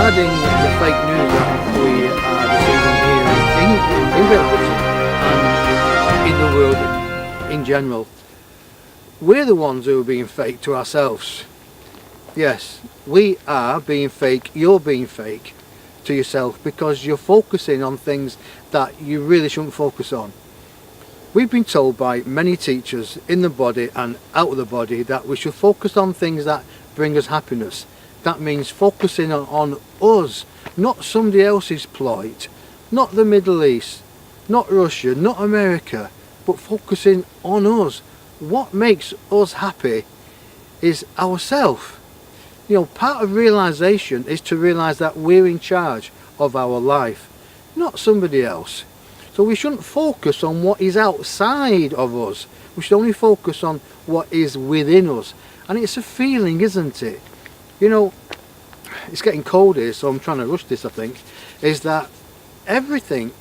regarding the fake news that we are receiving here in Great Britain and in the world in general, we're the ones who are being fake to ourselves. Yes, we are being fake, you're being fake to yourself because you're focusing on things that you really shouldn't focus on. We've been told by many teachers in the body and out of the body that we should focus on things that bring us happiness. That means focusing on us, not somebody else's plight, not the Middle East, not Russia, not America, but focusing on us. What makes us happy is ourselves. You know, part of realization is to realize that we're in charge of our life, not somebody else. So we shouldn't focus on what is outside of us. We should only focus on what is within us. And it's a feeling, isn't it? You know, it's getting cold here, so I'm trying to rush this, I think, is that everything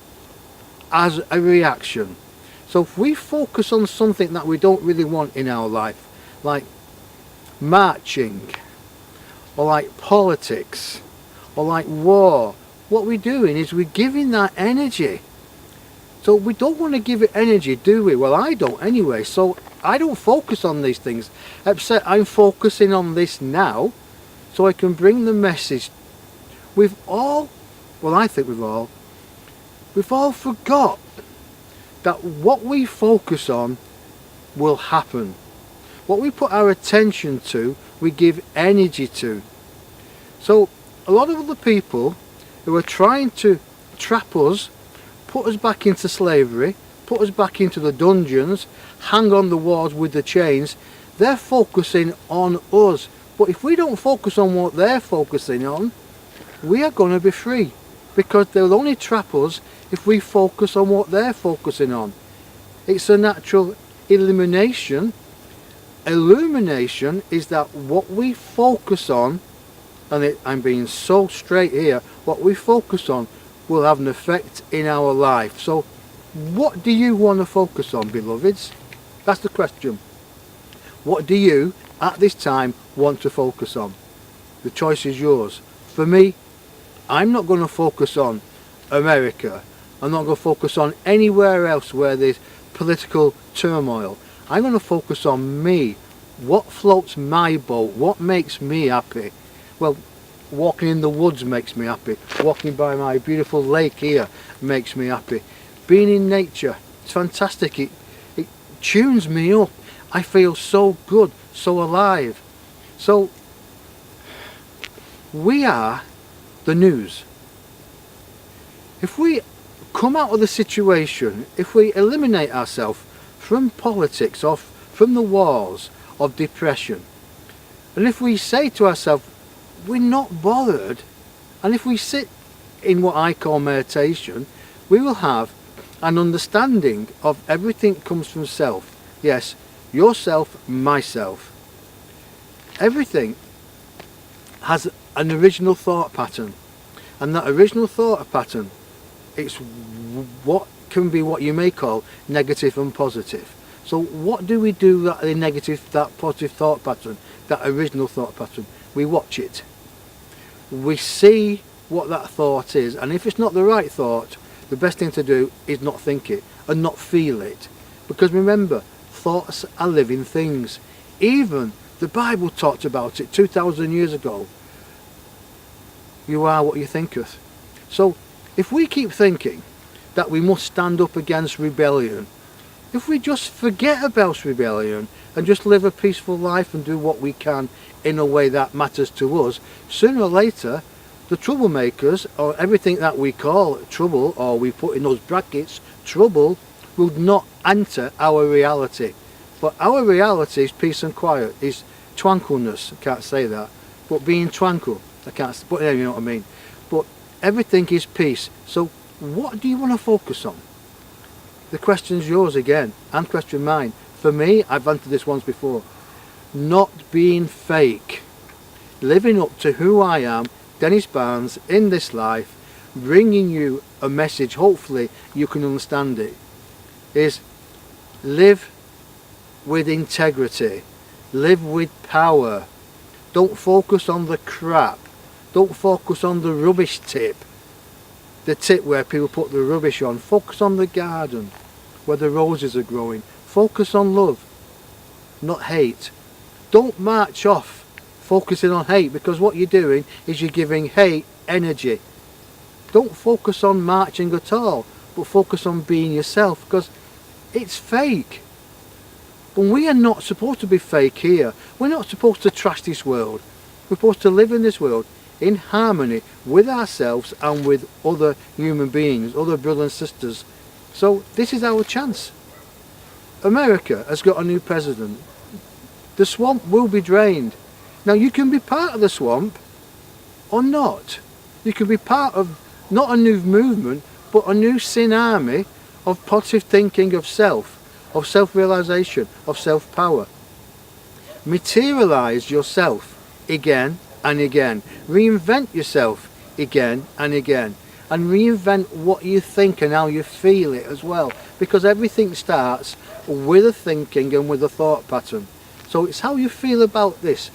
has a reaction. So if we focus on something that we don't really want in our life, like marching, or like politics, or like war, what we're doing is we're giving that energy. So we don't want to give it energy, do we? Well, I don't anyway, so I don't focus on these things, except I'm focusing on this now, so I can bring the message. We've all, well, I think we've all forgot that what we focus on will happen. What we put our attention to, we give energy to. So a lot of other people who are trying to trap us, put us back into slavery, put us back into the dungeons, hang on the walls with the chains, they're focusing on us. But if we don't focus on what they're focusing on, we are going to be free, because they'll only trap us if we focus on what they're focusing on. It's a natural elimination. Illumination is that what we focus on, and I'm being so straight here, what we focus on will have an effect in our life. So what do you want to focus on, beloveds? That's the question. What do you at this time want to focus on? The choice is yours. For me, I'm not going to focus on America. I'm not going to focus on anywhere else where there's political turmoil. I'm going to focus on me. What floats my boat? What makes me happy? Well, walking in the woods makes me happy. Walking by my beautiful lake here makes me happy. Being in nature, it's fantastic. It tunes me up. I feel so good, so alive. So we are the news. If we come out of the situation, if we eliminate ourselves from politics, or from the wars of depression, and if we say to ourselves, we're not bothered, and if we sit in what I call meditation, we will have an understanding of everything comes from self. Yes, yourself, myself. Everything has an original thought pattern, and that original thought pattern, it's what can be what you may call negative and positive. So what do we do that the negative, that positive thought pattern, that original thought pattern? We watch it. We see what that thought is, and if it's not the right thought, the best thing to do is not think it and not feel it. Because remember, thoughts are living things. Even the Bible talked about it 2,000 years ago. You are what you thinketh. So if we keep thinking that we must stand up against rebellion, if we just forget about rebellion and just live a peaceful life and do what we can in a way that matters to us, sooner or later the troublemakers, or everything that we call trouble, or we put in those brackets trouble, will not enter our reality. But our reality is peace and quiet, is tranquilness. I can't say that, but being tranquil. I can't, but you know what I mean. But everything is peace. So what do you want to focus on? The question's yours again, and question mine. For me, I've answered this once before. Not being fake. Living up to who I am, Dennis Barnes, in this life, bringing you a message, hopefully you can understand it, is live with integrity. Live with power. Don't focus on the crap. Don't focus on the rubbish tip, the tip where people put the rubbish on. Focus on the garden where the roses are growing. Focus on love, not hate. Don't march off focusing on hate, because what you're doing is you're giving hate energy. Don't focus on marching at all, but focus on being yourself, because it's fake. But we are not supposed to be fake here. We're not supposed to trash this world. We're supposed to live in this world in harmony with ourselves and with other human beings, other brothers and sisters. So this is our chance. America has got a new president. The swamp will be drained. Now you can be part of the swamp or not. You can be part of not a new movement, but a new sin army of positive thinking of self-realization, of self-power. Materialize yourself again and again. Reinvent yourself again and again. And reinvent what you think and how you feel it as well. Because everything starts with a thinking and with a thought pattern. So it's how you feel about this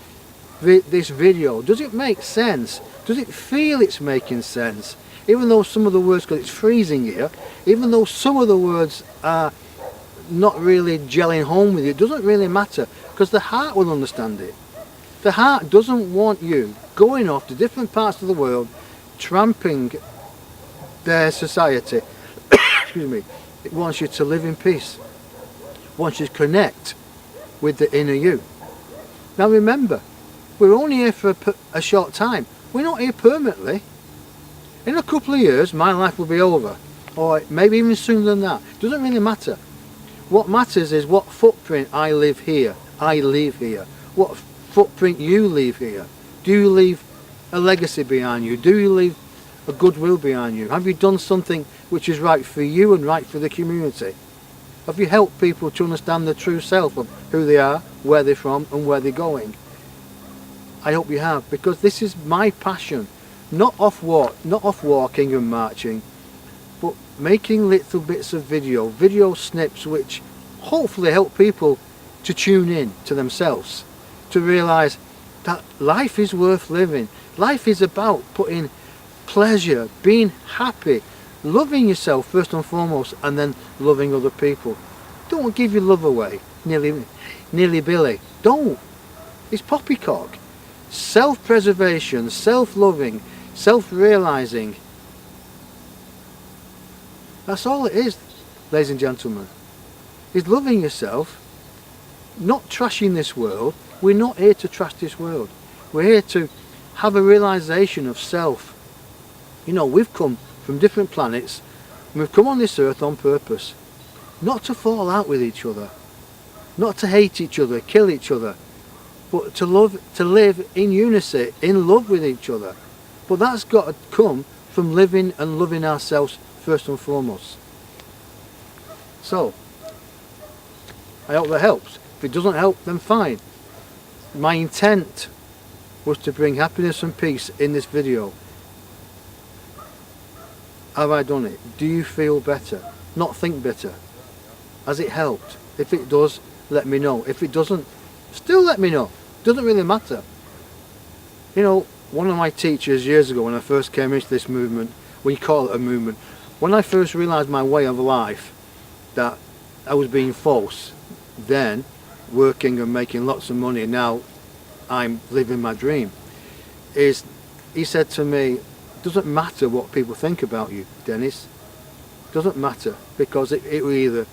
video. Does it make sense? Does it feel it's making sense? Even though some of the words, because it's freezing here, even though some of the words are not really gelling home with you, it doesn't really matter, because the heart will understand it. The heart doesn't want you going off to different parts of the world, tramping their society. Excuse me. It wants you to live in peace. It wants you to connect with the inner you. Now remember, we're only here for a short time. We're not here permanently. In a couple of years, my life will be over. Or maybe even sooner than that. It doesn't really matter. What matters is what footprint I leave here. What footprint you leave here. Do you leave a legacy behind you? Do you leave a goodwill behind you? Have you done something which is right for you and right for the community? Have you helped people to understand the true self of who they are, where they're from and where they're going? I hope you have, because this is my passion. Not off walking and marching, but making little bits of video snips which hopefully help people to tune in to themselves, to realise that life is worth living. Life is about putting pleasure, being happy, loving yourself first and foremost, and then loving other people. Don't give your love away, nearly Billy. Don't. It's poppycock. Self-preservation, self-loving, self-realising. That's all it is, ladies and gentlemen. Is loving yourself, not trashing this world. We're not here to trash this world. We're here to have a realisation of self. You know, we've come from different planets, and we've come on this earth on purpose. Not to fall out with each other, not to hate each other, kill each other, but to live in unity, in love with each other. But that's got to come from living and loving ourselves first and foremost. So, I hope that helps. If it doesn't help, then fine. My intent was to bring happiness and peace in this video. Have I done it? Do you feel better? Not think better. Has it helped? If it does, let me know. If it doesn't, still let me know. Doesn't really matter. You know, one of my teachers years ago, when I first came into this movement, we call it a movement, when I first realised my way of life, that I was being false, then working and making lots of money, now I'm living my dream, is he said to me, doesn't matter what people think about you, Dennis. Doesn't matter, because it will either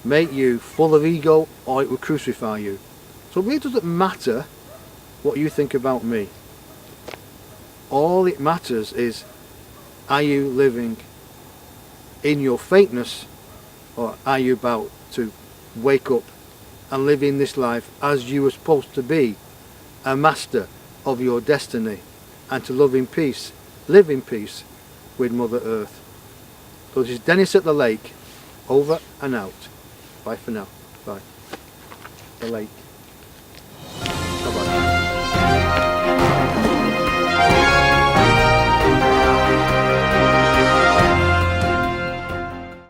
make you full of ego or it will crucify you. So it really doesn't matter what you think about me. All it matters is, are you living in your fakeness, or are you about to wake up and live in this life as you were supposed to be, a master of your destiny, and to live in peace with Mother Earth. So this is Dennis at the lake, over and out. Bye for now. Bye. The lake. Bye bye.